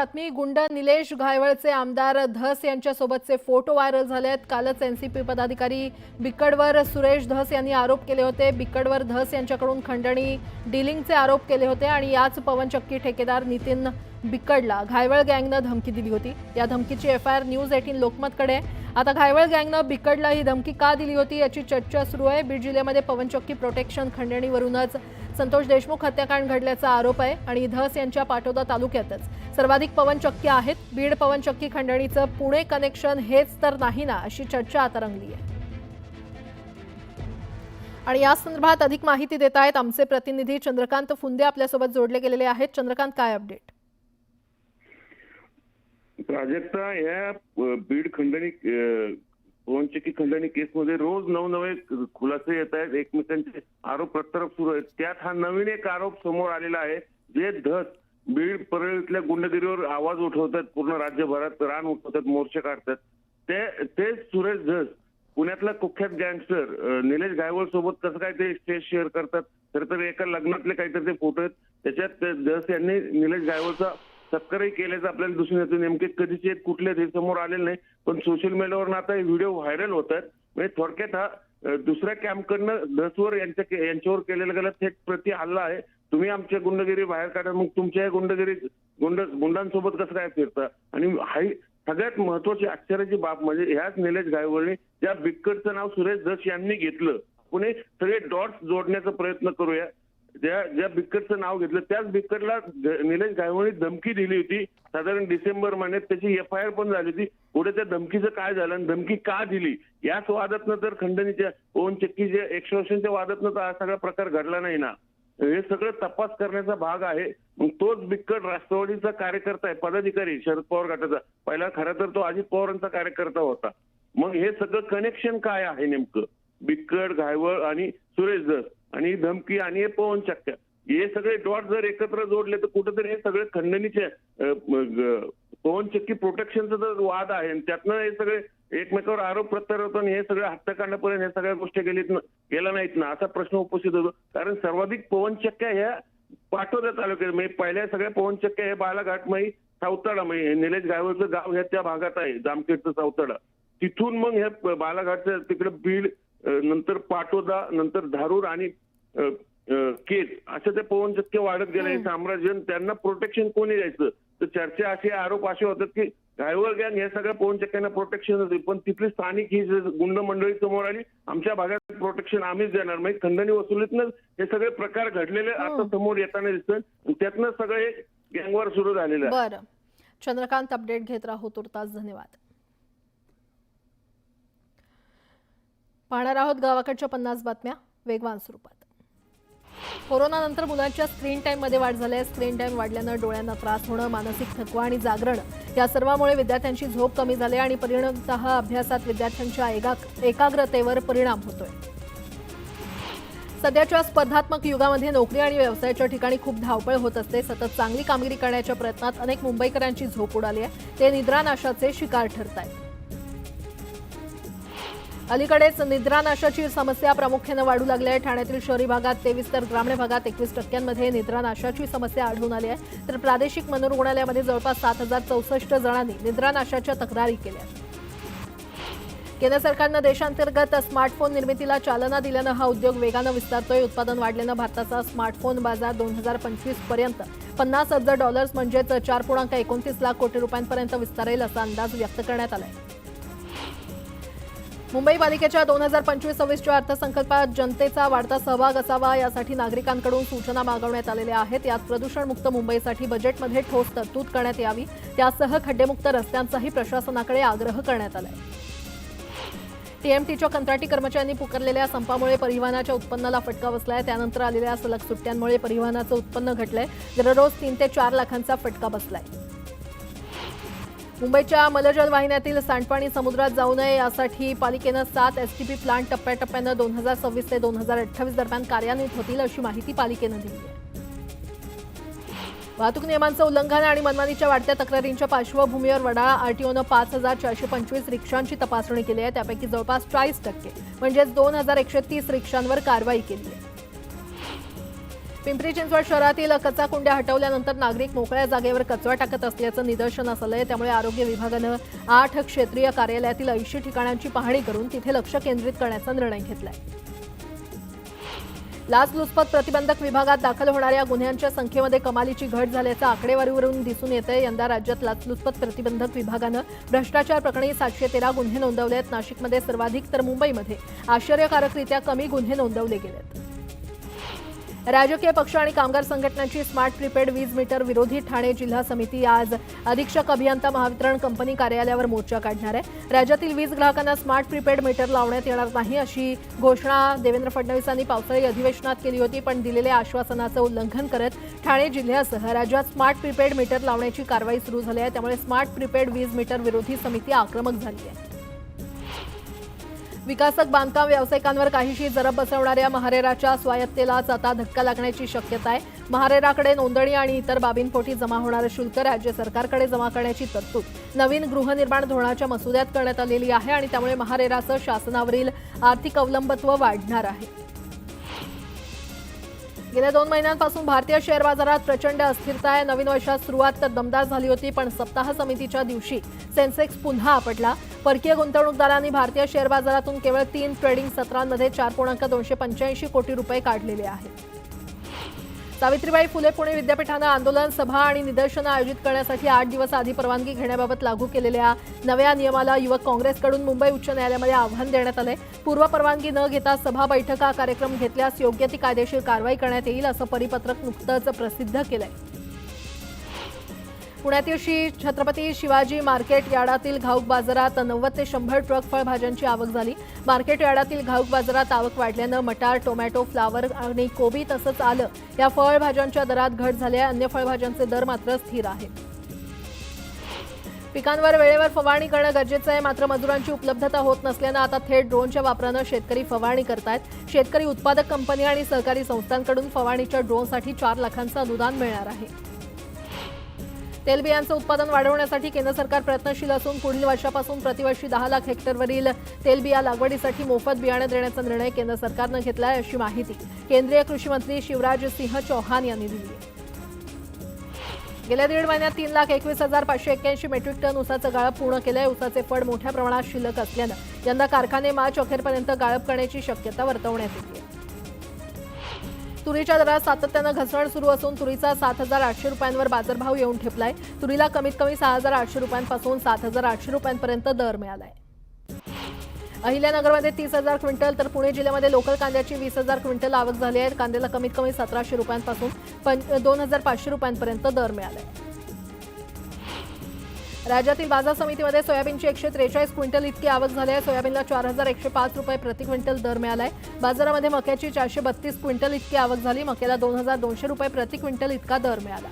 बातमी. गुंड निलेश घायवळचे आमदार धस यांच्यासोबतचे फोटो व्हायरल झाले आहेत. कालच एनसीपी पदाधिकारी बिक्कडवर सुरेश धस यांनी आरोप केले होते. बिक्कडवर धस यांच्याकडून खंडणी डीलिंगचे आरोप केले होते आणि याच पवनचक्की ठेकेदार नितीन बिक्कडला घायवळ गँगनं धमकी दिली होती. या धमकीची एफआयआर न्यूज 18 लोकमतकडे आहे. आता घायवळ गँगनं बिक्कडला ही धमकी का दिली होती याची चर्चा सुरू आहे. बीड जिल्ह्यामध्ये पवनचक्की प्रोटेक्शन खंडणीवरूनच संतोष देशमुख हत्याकांड घडल्याचा आरोप आहे आणि धस यांच्या पाटोदा तालुक्यातच सर्वाधिक पवनचक्की आहेत. बीड पवनचक्की खंडणीचं पुणे कनेक्शन हेच तर नाही ना, अशी चर्चा आता रंगली आहे. आणि या संदर्भात अधिक माहिती देत आहेत आमचे प्रतिनिधी चंद्रकांत फुंदे आपल्यासोबत जोडले गेलेले आहेत. चंद्रकांत, काय अपडेट? प्राजक्ता, या बीड खंडणी पवनचक्की खंडणी केसमध्ये रोज नवनवे खुलासे येत आहेत. एकमेकांचे आरोप प्रत्यारोप सुरू आहेत. त्यात हा नवीन एक आरोप समोर आलेला आहे. जे धस बीड परळीतल्या गुंडगिरीवर आवाज उठवतात, पूर्ण राज्यभरात रान उठवतात, मोर्चे काढतात, ते सुरेश धस पुण्यातला कुख्यात गँगस्टर निलेश घायवळ सोबत कसं काय ते स्टेज शेअर करतात. खरं तर एका लग्नातले काहीतरी ते फोटो आहेत. त्याच्यात धस यांनी निलेश घायवळचा सत्कारही केल्याचं आपल्याला दिसून येतं. नेमके कधीचे कुठले ते समोर आलेले नाही, पण सोशल मीडियावर आता हे व्हिडिओ व्हायरल होत आहेत. म्हणजे थोडक्यात हा दुसऱ्या कॅम्पकडनं धसवर यांच्यावर केलेला गेला थेट प्रति हल्ला आहे. तुम्ही आमच्या गुंडगिरी बाहेर काढा, मग तुमच्या गुंडांसोबत कसं काय फिरता. आणि हा सगळ्यात महत्वाची आश्चर्याची बाब म्हणजे ह्याच निलेश घायवळने ज्या बिक्कडचं नाव सुरेश धस यांनी घेतलं, पुणे सगळे डॉट्स जोडण्याचा प्रयत्न करूया. ज्या बिक्कडचं नाव घेतलं त्याच बिक्कडला निलेश घायवळने धमकी दिली होती साधारण डिसेंबर महिन्यात. त्याची एफआयआर पण झाली होती. पुढे त्या धमकीचं काय झालं आणि धमकी का दिली याच वादातनं तर खंडणीच्या पवनचक्कीच्या एक्सटॉर्शनच्या वादातनं तर हा सगळा प्रकार घडला नाही ना. हे सगळं तपास करण्याचा भाग आहे. मग तोच बिक्कड राष्ट्रवादीचा कार्यकर्ता आहे, पदाधिकारी शरद पवार गटाचा. पहिला खरं तर तो अजित पवारांचा कार्यकर्ता होता. मग हे सगळं कनेक्शन काय आहे नेमकं? बिक्कड, घायवळ आणि सुरेश धस आणि धमकी आणि पवनचक्क्या, हे सगळे डॉट जर एकत्र जोडले तर कुठेतरी हे सगळे खंडणीचे पवनचक्की प्रोटेक्शनचा जर वाद आहे आणि त्यातनं हे सगळे एकमेकावर आरोप प्रत्यारोप आणि हे सगळे हत्याकांडापर्यंत हे सगळ्या गोष्टी गेल्या नाहीत ना, असा प्रश्न उपस्थित होतो. कारण सर्वाधिक पवनचक्क्या ह्या पाटोदा तालुक्यात म्हणजे पहिल्या सगळ्या पवनचक्क्या हे बालाघाट मै सावताडा म्हणजे निलेश घायवळचं गाव ह्या त्या भागात आहे, जामखेडचं सावताडा. तिथून मग ह्या बालाघाटच्या तिकडे बीड, नंतर पाटोदा, नंतर धारूर आणि केज असं ते पवनचक्क्या वाढत गेले साम्राज्य. त्यांना प्रोटेक्शन कोणी द्यायचं तर चर्चा अशी, आरोप असे होतात की घायवळ गँग या सगळ्या पवनचक्क्यांना प्रोटेक्शन होते. पण तिथली स्थानिक ही गुंड मंडळी समोर आली, आमच्या भागात प्रोटेक्शन आम्हीच देणार. म्हणजे खंडणी वसुलीतनं हे सगळे प्रकार घडलेले आता समोर येताना दिसतात. त्यातनं सगळं एक गँगवर सुरू झालेलं आहे. बरं चंद्रकांत, अपडेट घेत राहू तुर्तास. धन्यवाद. पाहणार आहोत गावाकडच्या 50 बातम्या वेगवान स्वरूपात. कोरोनानंतर मुलांच्या स्क्रीन टाईममध्ये वाढ झाली आहे. स्क्रीन टाईम वाढल्यानं डोळ्यांना त्रास होणं, मानसिक थकवा आणि जागरण या सर्वांमुळे विद्यार्थ्यांची झोप कमी झाली आणि परिणामतः अभ्यासात विद्यार्थ्यांच्या एकाग्रतेवर परिणाम होतोय. सध्याच्या स्पर्धात्मक युगामध्ये नोकरी आणि व्यवसायाच्या ठिकाणी खूप धावपळ होत असते. सतत चांगली कामगिरी करण्याच्या प्रयत्नात अनेक मुंबईकरांची झोप उडाली आहे. ते निद्रानाशाचे शिकार ठरत आहेत. अलीकडेच निद्रानाशाची समस्या प्रामुख्याने वाढू लागली आहे. ठाण्यातील शहरी भागात 23 तर ग्रामीण भागात 21% निद्रानाशाची समस्या आढळून आली आहे. तर प्रादेशिक मनोरुग्णालयामध्ये जवळपास 7064 जणांनी निद्रानाशाच्या तक्रारी केल्या. केंद्र सरकारनं देशांतर्गत स्मार्टफोन निर्मितीला चालना दिल्यानं हा उद्योग वेगानं विस्तारतोय. उत्पादन वाढल्यानं भारताचा स्मार्टफोन बाजार 2025 पर्यंत $50,000 म्हणजेच 4.29 लाख कोटी रुपयांपर्यंत विस्तारेल असा अंदाज व्यक्त करण्यात आलाय. मुंबई पालिकेच्या 2025-26च्या अर्थसंकल्पात जनतेचा वाढता सहभाग असावा यासाठी नागरिकांकडून सूचना मागवण्यात आलेल्या आहेत. यात प्रदूषणमुक्त मुंबईसाठी बजेटमध्ये ठोस तरतूद करण्यात यावी, त्यासह खड्डेमुक्त रस्त्यांचाही प्रशासनाकडे आग्रह करण्यात आलाय. टीएमटीच्या कंत्राटी कर्मचाऱ्यांनी पुकारलेल्या संपामुळे परिवहनाच्या उत्पन्नाला फटका बसलाय. त्यानंतर आलेल्या सलग सुट्ट्यांमुळे परिवहनाचं उत्पन्न घटलंय. दररोज 3 ते 4 लाखांचा फटका बसलाय. मुंबईच्या मलजल वाहिन्यातील सांडपाणी समुद्रात जाऊ नये यासाठी पालिकेनं 7 एसटीपी प्लांट टप्प्याटप्प्यानं 2026 ते 2028 दरम्यान कार्यान्वित होतील अशी माहिती पालिकेनं दिली आहे. वाहतूक नियमांचं उल्लंघन आणि मनमानीच्या वाढत्या तक्रारींच्या पार्श्वभूमीवर वडाळा आरटीओनं 5425 रिक्षांची तपासणी केली आहे. त्यापैकी जवळपास 40% म्हणजेच 2130 रिक्षांवर कारवाई केली आहे. पिंपरी चिंचवड शहरातील कचरा कुंड्या हटवल्यानंतर नागरिक मोकळ्या जागेवर कचरा टाकत असल्याचं निदर्शनास आलंय। त्यामुळे आरोग्य विभागानं 8 क्षेत्रीय कार्यालयातील 80 ठिकाणांची पाहणी करून तिथे लक्ष केंद्रित करण्याचा निर्णय घेतलाय। लाचलुचपत प्रतिबंधक विभागात दाखल होणाऱ्या गुन्ह्यांच्या संख्येमध्ये कमालीची घट झाल्याचं आकडेवारीवरून दिसून येतंय। यंदा राज्यात लाचलुचपत प्रतिबंधक विभागानं भ्रष्टाचार प्रकरणी 713 गुन्हे नोंदवले आहेत। नाशिकमध्ये सर्वाधिक तर मुंबईमध्ये आश्चर्यकारकरित्या कमी गुन्हे नोंदवले गेलेत। राजकीय पक्ष आणि कामगार संघटनांची स्मार्ट प्रीपेड वीज मीटर विरोधी ठाणे जिल्हा समिती आज अधीक्षक अभियंता महावितरण कंपनी कार्यालयावर मोर्चा काढणार आहे। राज्यातील वीज ग्राहकांना स्मार्ट प्रीपेड मीटर लावण्यात येणार नाही अशी घोषणा देवेंद्र फडणवीसांनी पावसाळी अधिवेशनात केली होती, पण दिलेल्या आश्वासनाचं उल्लंघन करत ठाणे जिल्ह्यासह राज्यात स्मार्ट प्रीपेड मीटर लावण्याची कारवाई सुरू झाली आहे। त्यामुळे स्मार्ट प्रीपेड वीज मीटर विरोधी समिती आक्रमक झाली आहे। विकासक बांधकाम व्यावसायिकांवर काहीशी जरब बसवणाऱ्या महारेराच्या स्वायत्तेलाच आता धक्का लागण्याची शक्यता आहे। महारेराकडे नोंदणी आणि इतर बाबींपोटी जमा होणारं शुल्क राज्य सरकारकडे जमा करण्याची तरतूद नवीन गृहनिर्माण धोरणाच्या मसुद्यात करण्यात आलेली आहे आणि त्यामुळे महारेराचं शासनावरील आर्थिक अवलंबित्व वाढणार आहे। गेल्या 2 महिन्यांपासून भारतीय शेअर बाजारात प्रचंड अस्थिरता आहे। नवीन वर्षात सुरुवात तर दमदार झाली होती, पण सप्ताह समितीच्या दिवशी सेन्सेक्स पुन्हा आपटला। परकीय गुंतवणूकदारांनी भारतीय शेअर बाजारातून केवळ 3 ट्रेडिंग सत्रांमध्ये 4.285 कोटी रुपये काढलेले आहेत। सावित्रीबाई फुले पुणे विद्यापीठानं आंदोलन, सभा आणि निदर्शनं आयोजित करण्यासाठी 8 दिवस आधी परवानगी घेण्याबाबत लागू केलेल्या नव्या नियमाला युवक काँग्रेसकडून मुंबई उच्च न्यायालयामध्ये आव्हान देण्यात आलंय। पूर्व परवानगी न घेता सभा, बैठका, कार्यक्रम घेतल्यास योग्य ती कायदेशीर कारवाई करण्यात येईल असं परिपत्रक नुकतंच प्रसिद्ध केलंय। पुण्यातील श्री छत्रपती शिवाजी मार्केट यार्डातील घाऊक बाजारात 90 ते 100 ट्रक फळभाज्यांची आवक झाली। मार्केट यार्डातील घाऊक बाजारात आवक वाढल्यानं मटार, टोमॅटो, फ्लावर आणि कोबी तसंच आलं या फळभाज्यांच्या दरात घट झाली आहे। अन्य फळभाज्यांचे दर मात्र स्थिर आहेत। पिकांवर वेळेवर फवारणी करणं गरजेचं आहे, मात्र मजुरांची उपलब्धता होत नसल्यानं आता थेट ड्रोनच्या वापरानं शेतकरी फवारणी करतायत। शेतकरी उत्पादक कंपनी आणि सहकारी संस्थांकडून फवारणीच्या ड्रोनसाठी 4 लाखांचं अनुदान मिळणार आहे। तेलबियांचं उत्पादन वाढवण्यासाठी केंद्र सरकार प्रयत्नशील असून पुढील वर्षापासून प्रतिवर्षी 10 लाख हेक्टरवरील तेलबिया लागवडीसाठी मोफत बियाणे देण्याचा निर्णय केंद्र सरकारनं घेतला आहे, अशी माहिती केंद्रीय कृषी मंत्री शिवराज सिंह चौहान यांनी दिली आहे। गेल्या 1.5 महिन्यात 3,21,581 मेट्रिक टन ऊसाचं गाळप पूर्ण केलंय। ऊसाचे फळ मोठ्या प्रमाणात शिल्लक असल्यानं यंदा कारखाने मार्च अखेरपर्यंत गाळप करण्याची शक्यता वर्तवण्यात येते। तुरीच्या दरात सातत्यानं घसरण सुरू असून तुरीचा 7,800 रुपयांवर बाजारभाव येऊन ठेपलाय। तुरीला कमीत कमी 6,800 रुपयांपासून 7,800 रुपयांपर्यंत दर मिळालाय। अहिल्यानगरमध्ये 30,000 क्विंटल तर पुणे जिल्ह्यामध्ये लोकल कांद्याची 20,000 क्विंटल आवक झाली आहे। कांद्याला कमीत कमी 1,700 रुपयांपासून 2,500 रुपयांपर्यंत दर मिळालाय। राज्यातील बाजार समितीमध्ये सोयाबीनची 143 क्विंटल इतकी आवक झाली आहे। सोयाबीनला 4,105 रुपये प्रति क्विंटल दर मिळालाय। बाजारामध्ये मक्याची 432 क्विंटल इतकी आवक झाली। मक्याला 2,200 रुपये प्रति क्विंटल इतका दर मिळाला।